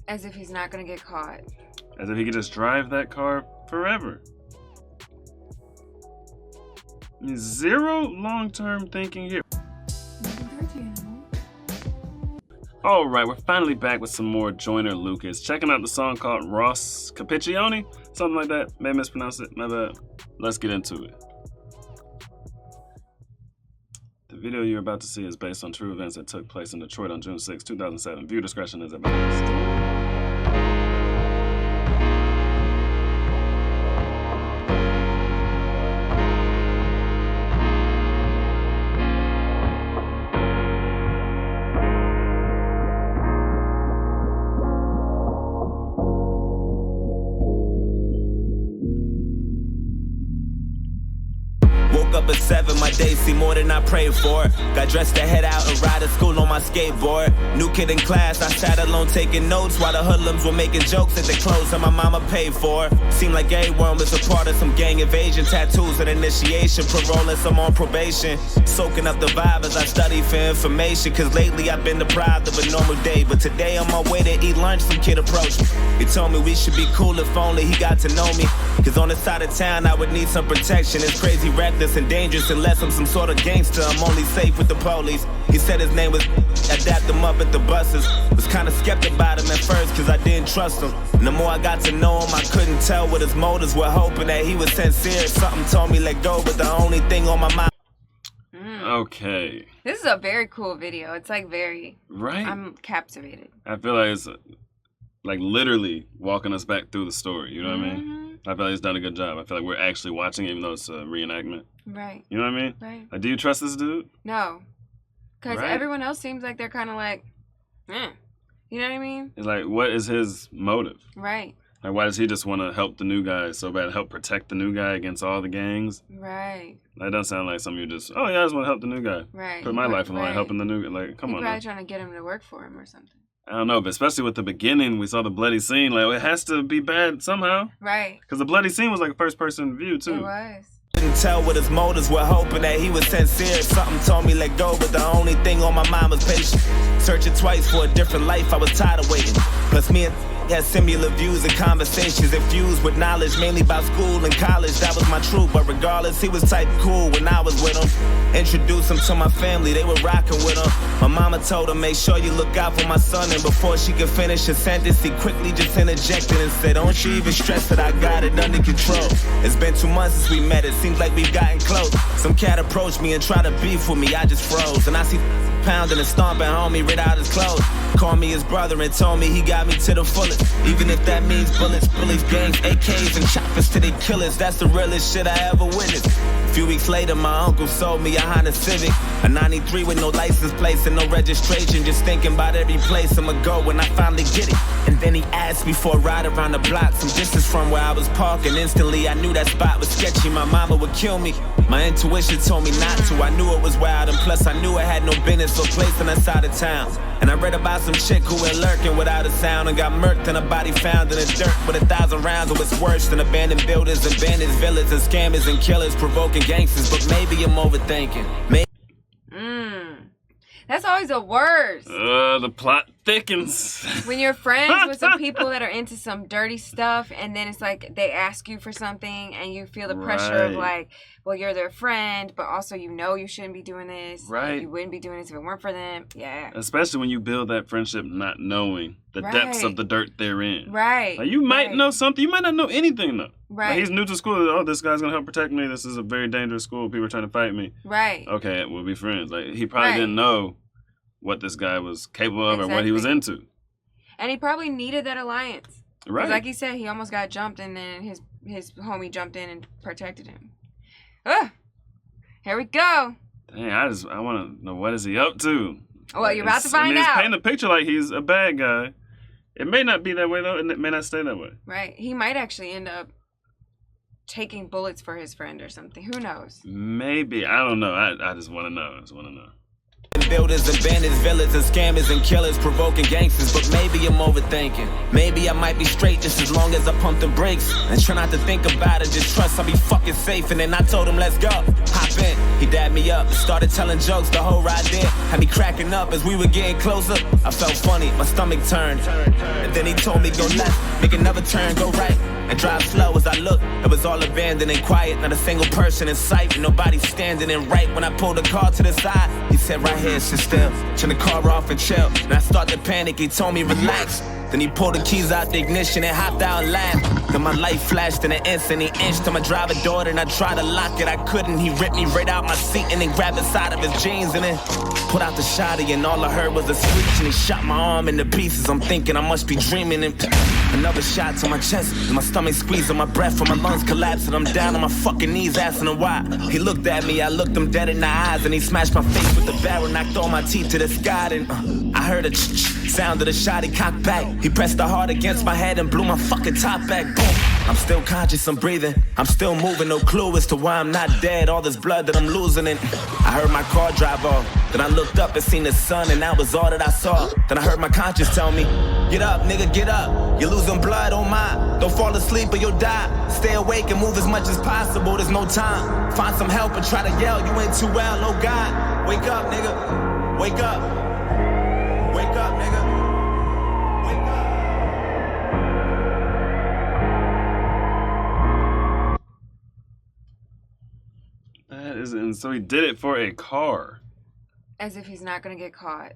As if he's not gonna get caught. As if he could just drive that car forever. Zero long-term thinking here. All right, we're finally back with some more Joyner Lucas. Checking out the song called Ross Capicchioni, something like that. May mispronounce it, my bad. Let's get into it. The video you're about to see is based on true events that took place in Detroit on June 6, 2007. Viewer discretion is advised. Woke up at 7, my day seemed more than I prayed for. Got dressed to head out and ride to school on my skateboard. New kid in class, I sat alone taking notes while the hoodlums were making jokes at the clothes that my mama paid for. Seemed like everyone was a part of some gang evasion. Tattoos and initiation, parole and some on probation. Soaking up the vibe as I study for information. Cause lately I've been deprived of a normal day. But today on my way to eat lunch, some kid approached me. He told me we should be cool if only he got to know me. Cause on this side of town I would need some protection. It's crazy, reckless and dangerous unless I'm some sort of gangster. I'm only safe with the police. He said his name was I dapped him up at the buses. Was kinda skeptic about him at first cause I didn't trust him. And the more I got to know him, I couldn't tell what his motives were. Hoping that he was sincere. Something told me let go, but the only thing on my mind. Okay. This is a very cool video. It's like very... Right? I'm captivated. I feel like it's like literally walking us back through the story. You know what I mean? I feel like he's done a good job. I feel like we're actually watching it, even though it's a reenactment. Right. You know what I mean? Right. Like, do you trust this dude? No. Because Right. everyone else seems like they're kind of like, You know what I mean? It's like, what is his motive? Right. Like, why does he just want to help the new guy so bad, help protect the new guy against all the gangs? Right. That doesn't sound like something you just, oh yeah, I just want to help the new guy. Right. Put my life on the line, helping the new guy. Like, come on. Probably Man. trying to get him to work for him or something. I don't know, but especially with the beginning, we saw the bloody scene. Like, it has to be bad somehow. Right. Because the bloody scene was like a first-person view, too. It was. Couldn't tell what his motives were, hoping that he was sincere. Something told me let go, but the only thing on my mind was patience. Searching twice for a different life, I was tired of waiting. Plus me and had similar views and conversations infused with knowledge, mainly about school and college. That was my truth, but regardless, he was type cool when I was with him. Introduced him to my family, they were rocking with him. My mama told him, make sure you look out for my son. And before she could finish her sentence, he quickly just interjected and said, don't you even stress that I got it under control. It's been 2 months since we met, it seems like we've gotten close. Some cat approached me and tried to beef with me, I just froze. And I see pounding and stomping homie right out his clothes. Called me his brother and told me he got me to the fullest. Even if that means bullets, bullies, gangs, AKs, and choppers to their killers. That's the realest shit I ever witnessed. A few weeks later, my uncle sold me a Honda Civic. A 93 with no license plates and no registration. Just thinking about every place I'ma go when I finally get it. And then he asked me for a ride around the block, some distance from where I was parking. Instantly, I knew that spot was sketchy. My mama would kill me. My intuition told me not to. I knew it was wild, and plus I knew I had no business or place on that side of town. And I read about some chick who went lurking without a sound and got murked and a body found in the dirt with 1,000 rounds. It was worse than abandoned buildings, abandoned villas, and scammers and killers provoking gangsters. But maybe I'm overthinking. Maybe. That's always the worst. The plot thickens. When you're friends with some people that are into some dirty stuff, and then it's like they ask you for something, and you feel the pressure of like, well, you're their friend, but also you know you shouldn't be doing this. Right. You wouldn't be doing this if it weren't for them. Yeah. Especially when you build that friendship not knowing the depths of the dirt they're in. Right. Like, you might know something. You might not know anything, though. Right. Like, he's new to school. Oh, this guy's going to help protect me. This is a very dangerous school. People are trying to fight me. Right. Okay, we'll be friends. Like, he probably didn't know what this guy was capable of or what he was into. And he probably needed that alliance. Right. Like he said, he almost got jumped, and then his homie jumped in and protected him. Here we go. Dang, I want to know, what is he up to? Well, you're about to find he's out. painting a picture like he's a bad guy. It may not be that way, though, and it may not stay that way. Right. He might actually end up taking bullets for his friend or something. Who knows? Maybe. I don't know. I just want to know. builders, abandoned villas, and scammers and killers, provoking gangsters. But maybe I'm overthinking. Maybe I might be straight just as long as I pump the brakes and try not to think about it. Just trust I'll be fucking safe. And then I told him, let's go. Hop in. He dabbed me up and started telling jokes the whole ride there. Had me cracking up as we were getting closer. I felt funny, my stomach turned. And then he told me go left, make another turn, go right, and drive slow. As I looked, it was all abandoned and quiet. Not a single person in sight, and nobody standing. And right when I pulled the car to the side, he said, right here, sit still. Turn the car off and chill. And I started to panic, he told me relax. Then he pulled the keys out the ignition and hopped out and laughed. Then my light flashed in an instant. He inched to my driver door and I tried to lock it. I couldn't. He ripped me right out my seat and then grabbed the side of his jeans and then put out the shotty. And all I heard was a screech and he shot my arm into pieces. I'm thinking I must be dreaming. And another shot to my chest and my stomach squeezed and my breath from my lungs collapsed. And I'm down on my fucking knees asking him why. He looked at me. I looked him dead in the eyes and he smashed my face with the barrel. Knocked all my teeth to the sky. And I heard a sound of the shot. He cocked back. He pressed the heart against my head and blew my fucking top back. Boom. I'm still conscious, I'm breathing. I'm still moving, no clue as to why I'm not dead. All this blood that I'm losing and I heard my car drive off. Then I looked up and seen the sun and that was all that I saw. Then I heard my conscience tell me, get up, nigga, get up. You're losing blood, oh my. Don't fall asleep or you'll die. Stay awake and move as much as possible, there's no time. Find some help and try to yell, you ain't too well, oh God. Wake up, nigga, wake up. Wake up, nigga. And so he did it for a car. As if he's not going to get caught.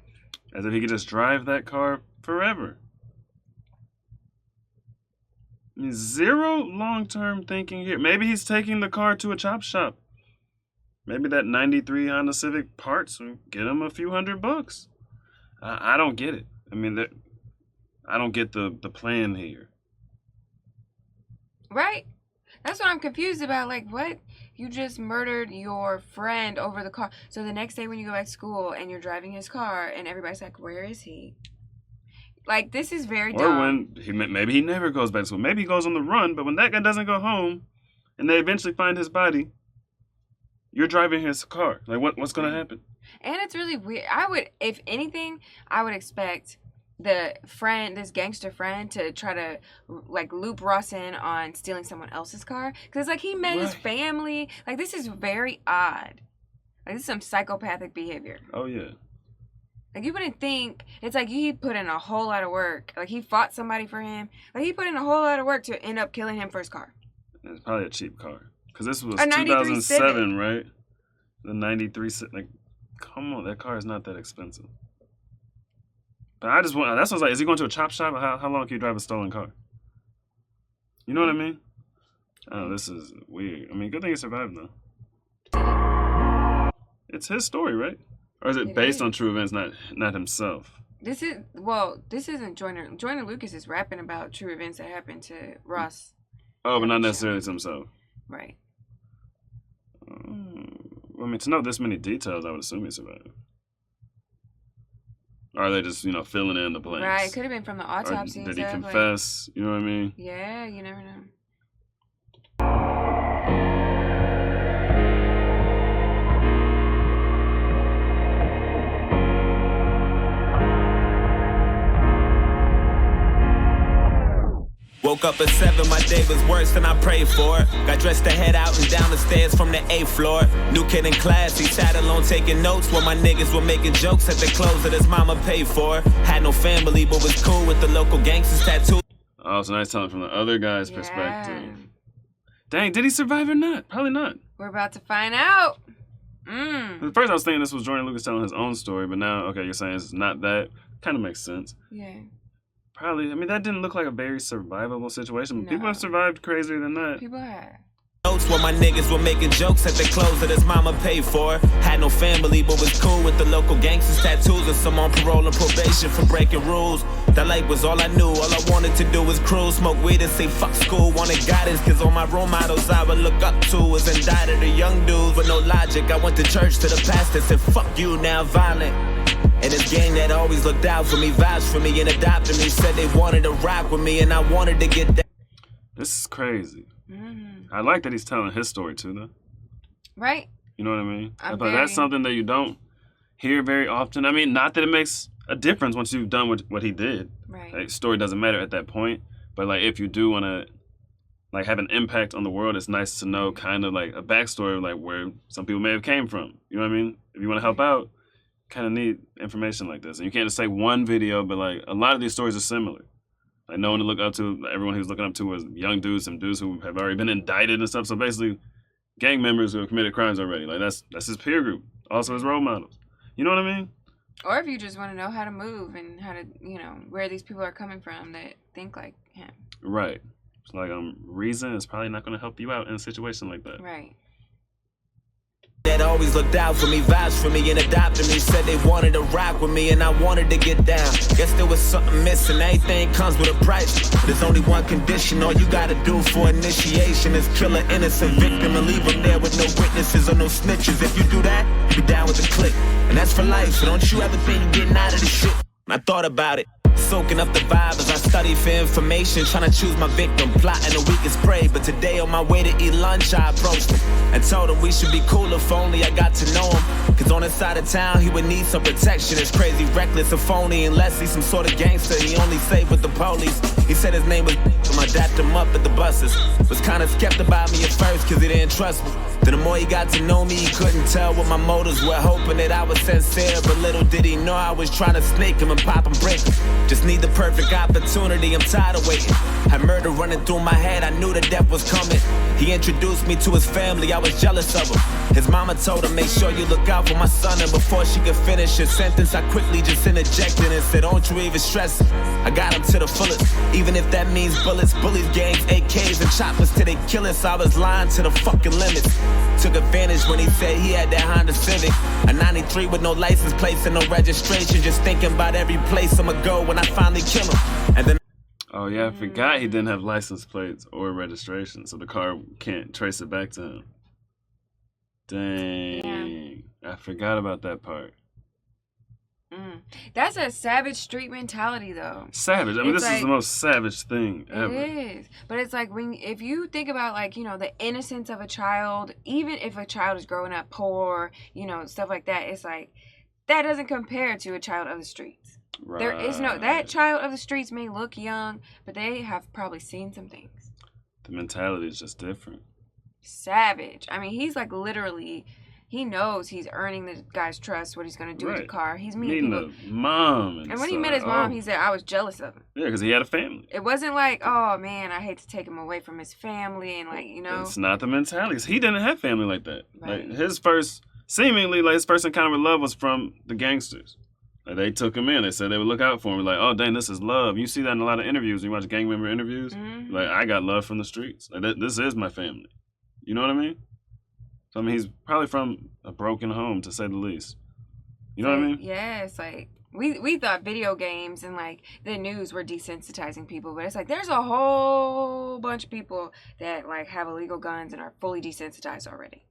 As if he could just drive that car forever. I mean, zero long-term thinking here. Maybe he's taking the car to a chop shop. Maybe that 93 Honda Civic parts will get him a few $100. I don't get it. I mean, I don't get the plan here. Right? That's what I'm confused about. Like, what? You just murdered your friend over the car. So the next day when you go back to school and you're driving his car and everybody's like, where is he? Like, this is very dumb. Or when maybe he never goes back to school. Maybe he goes on the run, but when that guy doesn't go home and they eventually find his body, you're driving his car. Like, what's going to happen? And it's really weird. If anything, I would expect this gangster friend to try to like loop Ross in on stealing someone else's car. Because like he met his family. Like this is very odd. Like this is some psychopathic behavior. Oh yeah. Like you wouldn't think, it's like he put in a whole lot of work. Like he fought somebody for him. Like he put in a whole lot of work to end up killing him for his car. It's probably a cheap car. Because this was a 93 2007, Civic. right? The 93 Civic. Like, come on, that car is not that expensive. But that's what I was like, is he going to a chop shop? How long can you drive a stolen car? You know what I mean? Oh, this is weird. I mean, good thing he survived, though. It's his story, right? Or is it based on true events, not himself? This isn't Joyner. Joyner Lucas is rapping about true events that happened to Ross. Oh, but not necessarily to himself. Right. I mean, to know this many details, I would assume he survived. Or are they just, filling in the blanks? Right, it could have been from the autopsy. Or did he confess? You know what I mean? Yeah, you never know. Woke up at 7, my day was worse than I prayed for. Got dressed to head out and down the stairs from the 8th floor. New kid in class, he sat alone taking notes while my niggas were making jokes at the clothes that his mama paid for. Had no family, but was cool with the local gangsters tattoo. Oh, so now he's telling from the other guy's perspective. Dang, did he survive or not? Probably not. We're about to find out. At first I was thinking this was Joyner Lucas telling his own story, but now, okay, you're saying it's not that. Kind of makes sense. Yeah. Probably. I mean, that didn't look like a very survivable situation. No. People have survived crazier than that. People have. Notes while my niggas were making jokes at the clothes that his mama paid for. Had no family, but was cool with the local gangsters tattoos and some on parole and probation for breaking rules. That life was all I knew. All I wanted to do was cruise, smoke weed and say fuck school. Wanted guidance, cause all my role models I would look up to was indicted the young dudes with no logic. I went to church to the pastor, said fuck you, now violent. And this gang that always looked out for me, vouched for me and adopted me, said they wanted to rock with me and I wanted to get that. This is crazy. Mm-hmm. I like that he's telling his story too, though. Right? You know what I mean? But that's something that you don't hear very often. I mean, not that it makes a difference once you've done what he did. Right. Like, story doesn't matter at that point. But like, if you do want to like have an impact on the world, it's nice to know kind of like a backstory of like where some people may have came from. You know what I mean? If you want to help out, kind of need information like this. And you can't just say one video, but like a lot of these stories are similar. Like no one to look up to. Everyone he was looking up to was young dudes, some dudes who have already been indicted and stuff. So basically, gang members who have committed crimes already. Like that's his peer group. Also his role models. You know what I mean? Or if you just want to know how to move and how to, where these people are coming from that think like him. Right. It's like reason is probably not going to help you out in a situation like that. Right. That always looked out for me, vouched for me, and adopted me. Said they wanted to rock with me, and I wanted to get down. Guess there was something missing. Everything comes with a price. There's only one condition. All you gotta do for initiation is kill an innocent victim and leave them there with no witnesses or no snitches. If you do that, be down with the click. And that's for life. So don't you ever think you're getting out of this shit. I thought about it. Soaking up the vibe as I study for information, trying to choose my victim, plotting the weakest prey. But today on my way to eat lunch, I approached him and told him we should be cool if only I got to know him. Cause on his side of town, he would need some protection. It's crazy, reckless, or phony, unless he's some sort of gangster. He only saved with the police. He said his name was I dapped him up at the buses. Was kinda skeptical about me at first cause he didn't trust me. Then the more he got to know me, he couldn't tell what my motives were, hoping that I was sincere. But little did he know I was trying to snake him and pop and break him. Just need the perfect opportunity, I'm tired of waiting. Had murder running through my head, I knew the death was coming. He introduced me to his family, I was jealous of him. His mama told him, make sure you look out for my son. And before she could finish his sentence, I quickly just interjected and said, don't you even stress it. I got him to the fullest, even if that means bullets, bullies, gangs, AKs, and choppers till they kill us. I was lying to the fucking limits. Took advantage when he said he had that Honda Civic, a 93 with no license plates and no registration. Just thinking about every place I'ma go when I finally kill him. And then oh yeah, I forgot he didn't have license plates or registration, so the car can't trace it back to him. Dang, yeah. I forgot about that part. That's a savage street mentality, though. Savage. I mean, this is the most savage thing ever. It is. But it's like, if you think about, like, the innocence of a child, even if a child is growing up poor, stuff like that, it's like, that doesn't compare to a child of the streets. Right. There is that child of the streets may look young, but they have probably seen some things. The mentality is just different. Savage. I mean, he's like literally... He knows he's earning the guy's trust, what he's going to do with the car. He's meeting people. The mom. And when he met his mom, he said, I was jealous of him. Yeah, because he had a family. It wasn't like, oh, man, I hate to take him away from his family and, like, It's not the mentality. He didn't have family like that. Right. Like, his first encounter with love was from the gangsters. Like, they took him in. They said they would look out for him. Like, oh, dang, this is love. You see that in a lot of interviews. You watch gang member interviews. Mm-hmm. Like, I got love from the streets. Like, this is my family. You know what I mean? So, I mean, he's probably from a broken home, to say the least. You know what I mean? Yeah, it's like, we thought video games and, like, the news were desensitizing people. But it's like, there's a whole bunch of people that, like, have illegal guns and are fully desensitized already.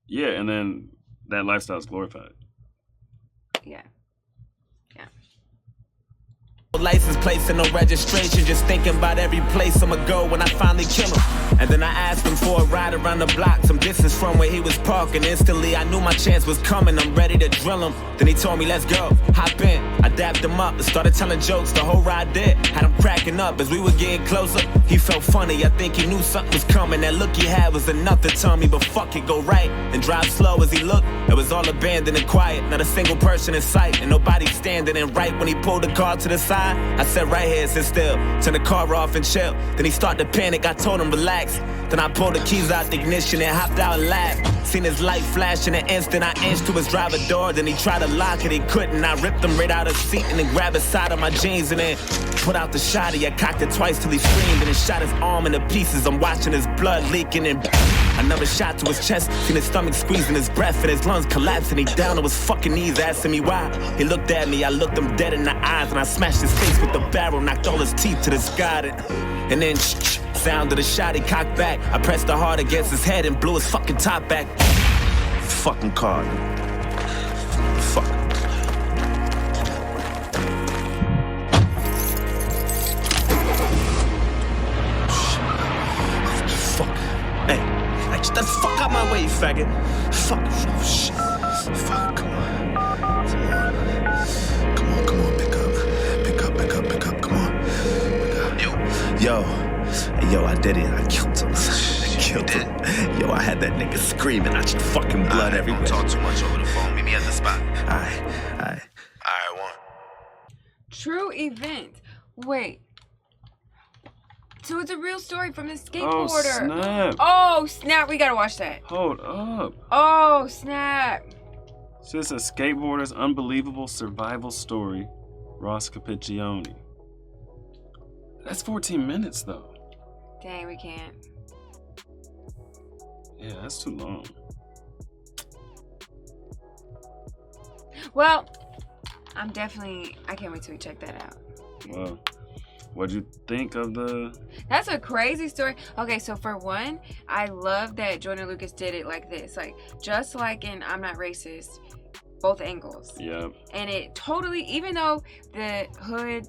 Yeah, and then that lifestyle is glorified. Yeah. License plates and no registration, just thinking about every place I'ma go when I finally kill him. And then I asked him for a ride around the block, some distance from where he was parking. Instantly I knew my chance was coming, I'm ready to drill him. Then he told me, let's go, hop in. I dapped him up and started telling jokes, the whole ride did. Had him cracking up as we were getting closer. He felt funny, I think he knew something was coming. That look he had was enough to tell me, but fuck it, go right and drive slow. As he looked, it was all abandoned and quiet, not a single person in sight, and nobody standing. And right when he pulled the car to the side, I said right here, sit still, turn the car off and chill. Then he started to panic, I told him relax. Then I pulled the keys out the ignition and hopped out and laughed. Seen his light flash in an instant, I inched to his driver door. Then he tried to lock it, he couldn't. I ripped him right out of the seat and then grabbed the side of my jeans and then put out the shotty. I cocked it twice till he screamed and then shot his arm into pieces. I'm watching his blood leaking and another shot to his chest. Seen his stomach squeezing his breath and his lungs collapsing. He down on his fucking knees asking me why. He looked at me, I looked him dead in the eyes and I smashed his face with the barrel, knocked all his teeth to the sky. And then sound of the shot, he cocked back. I pressed the hard against his head and blew his fucking top back. Fucking car. Fuck. Fuck. Hey, get the fuck out my way, you faggot. Fuck. Oh, shit. Fuck, come on. Come on, pick up, come on. Yo, I did it. I killed him. Yo, I had that nigga screaming. I just fucking blood everywhere. Don't talk too much over the phone. Meet me at the spot. Alright, one. True event. Wait. So it's a real story from the Oh, skateboarder. snap. Oh, snap. We gotta watch that. Hold up. Oh, snap. So it's a skateboarder's unbelievable survival story, Ross Capicchioni. That's 14 minutes, though. Dang, we can't. Yeah, that's too long. Well, I can't wait till we check that out. Well, what'd you think of the... That's a crazy story. Okay, so for one, I love that Joyner Lucas did it like this. Like, just like in I'm Not Racist, both angles. Yeah. And it totally, even though the hood,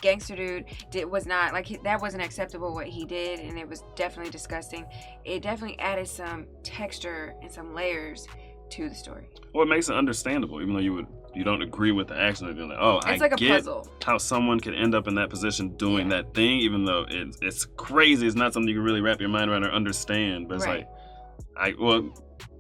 gangster dude was not, like, that wasn't acceptable what he did, and it was definitely disgusting, it definitely added some texture and some layers to the story. Well, it makes it understandable, even though you don't agree with the action. You're like, It's like a puzzle. How someone could end up in that position doing that thing, even though it's crazy. It's not something you can really wrap your mind around or understand. But it's Right.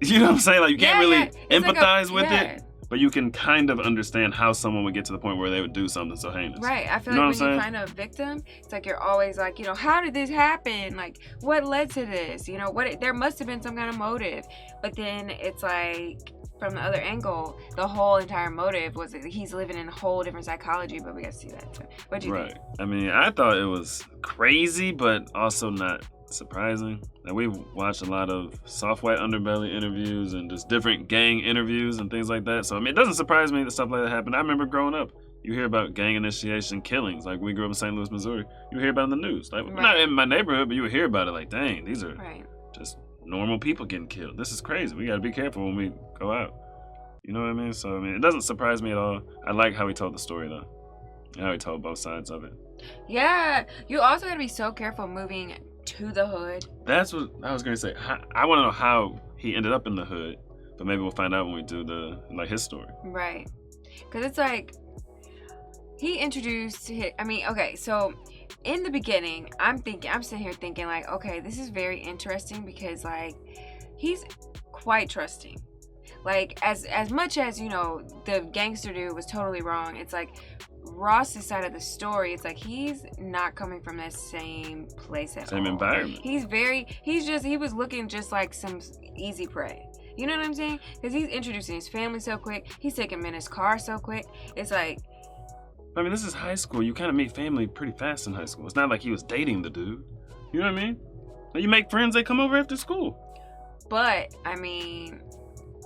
you know what I'm saying? Like, you can't really It's empathize like with it, but you can kind of understand how someone would get to the point where they would do something so heinous. Right. I feel You know like what when I'm you saying? find a victim, it's like you're always like, how did this happen? Like, what led to this? There must have been some kind of motive. But then it's like, from the other angle, the whole entire motive was that he's living in a whole different psychology, but we got to see that. So, what do you think? Right. I mean, I thought it was crazy, but also not surprising. And we watched a lot of soft white underbelly interviews and just different gang interviews and things like that. So, I mean, it doesn't surprise me that stuff like that happened. I remember growing up, you hear about gang initiation killings. Like, we grew up in St. Louis, Missouri. You hear about it in the news. Like, not in my neighborhood, but you would hear about it like, dang, these are just normal people getting killed. This is crazy. We got to be careful when we go out. You know what I mean? So, I mean, it doesn't surprise me at all. I like how he told the story, though. How he told both sides of it. Yeah. You also got to be so careful moving to the hood. That's what I was going to say. I want to know how he ended up in the hood, but maybe we'll find out when we do his story. Right. Because it's like, he introduced, so in the beginning, I'm sitting here thinking like, okay, this is very interesting because like, he's quite trusting. Like, as much as, the gangster dude was totally wrong, it's like, Ross's side of the story, it's like, he's not coming from that same place at all. Same environment. He was looking just like some easy prey. You know what I'm saying? Because he's introducing his family so quick. He's taking him in his car so quick. It's like... I mean, this is high school. You kind of meet family pretty fast in high school. It's not like he was dating the dude. You know what I mean? Like, you make friends, they come over after school. But, I mean...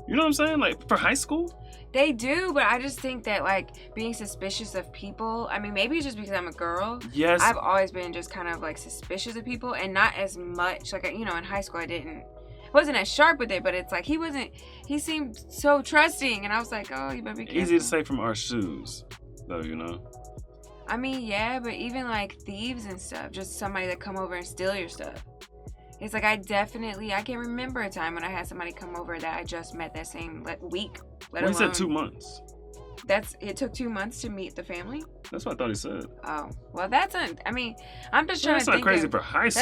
You know what I'm saying? Like, for high school? They do, but I just think that, like, being suspicious of people... I mean, maybe it's just because I'm a girl. Yes. I've always been just kind of, like, suspicious of people, and not as much. Like, in high school, wasn't as sharp with it, but it's like, he seemed so trusting, and I was like, oh, you better be careful. Easy to say from our shoes, though, I mean, yeah, but even, like, thieves and stuff, just somebody that come over and steal your stuff. It's like, I can't remember a time when I had somebody come over that I just met that same week. He said 2 months. It took 2 months to meet the family? That's what I thought he said. Oh, well, I'm just trying to think. That's not crazy for high school.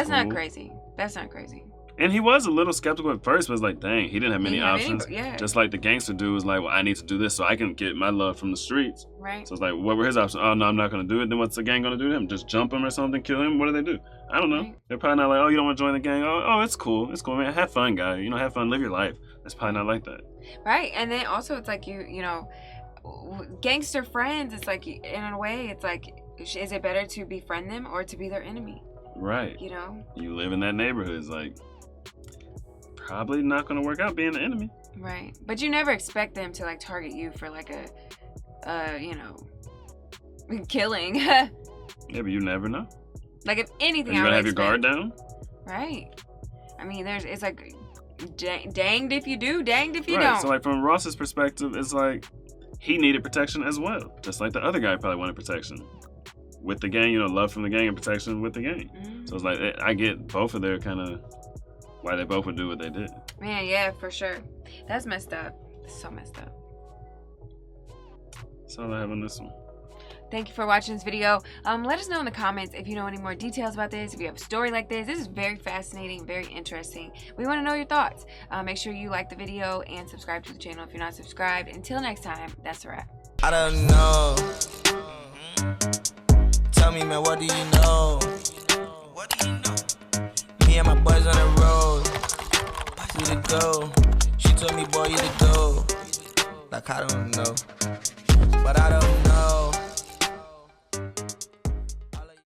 That's not crazy. And he was a little skeptical at first, but it's like, dang, he didn't have many options. Yeah. Just like the gangster dude was like, well, I need to do this so I can get my love from the streets. Right. So it's like, what were his options? Oh, no, I'm not going to do it. Then what's the gang going to do to him? Just jump him or something? Kill him? What do they do? I don't know. Right. They're probably not like, oh, you don't want to join the gang? Oh, it's cool. It's cool, man. Have fun, guy. Have fun. Live your life. It's probably not like that. Right. And then also it's like, gangster friends, it's like, in a way, it's like, is it better to befriend them or to be their enemy? Right. You live in that neighborhood. It's like, probably not going to work out being the enemy. Right. But you never expect them to, like, target you for, like, killing. Yeah, but you never know. Like, if anything, you got to have your guard down. Right. I mean, it's like, danged if you do, danged if you don't. So, like, from Ross's perspective, it's like, he needed protection as well. Just like the other guy probably wanted protection. With the gang, love from the gang and protection with the gang. Mm-hmm. So it's like, I get both of their kind of... why they both would do what they did. Man, yeah, for sure. That's messed up. So messed up. That's all I have on this one. Thank you for watching this video. Let us know in the comments if you know any more details about this, if you have a story like this. This is very fascinating, very interesting. We want to know your thoughts. Make sure you like the video and subscribe to the channel if you're not subscribed. Until next time, that's a wrap. I don't know. Tell me, man, what do you know? What do you know? Me and my boys on the road. You to go. She told me, boy, you to go. Like, I don't know.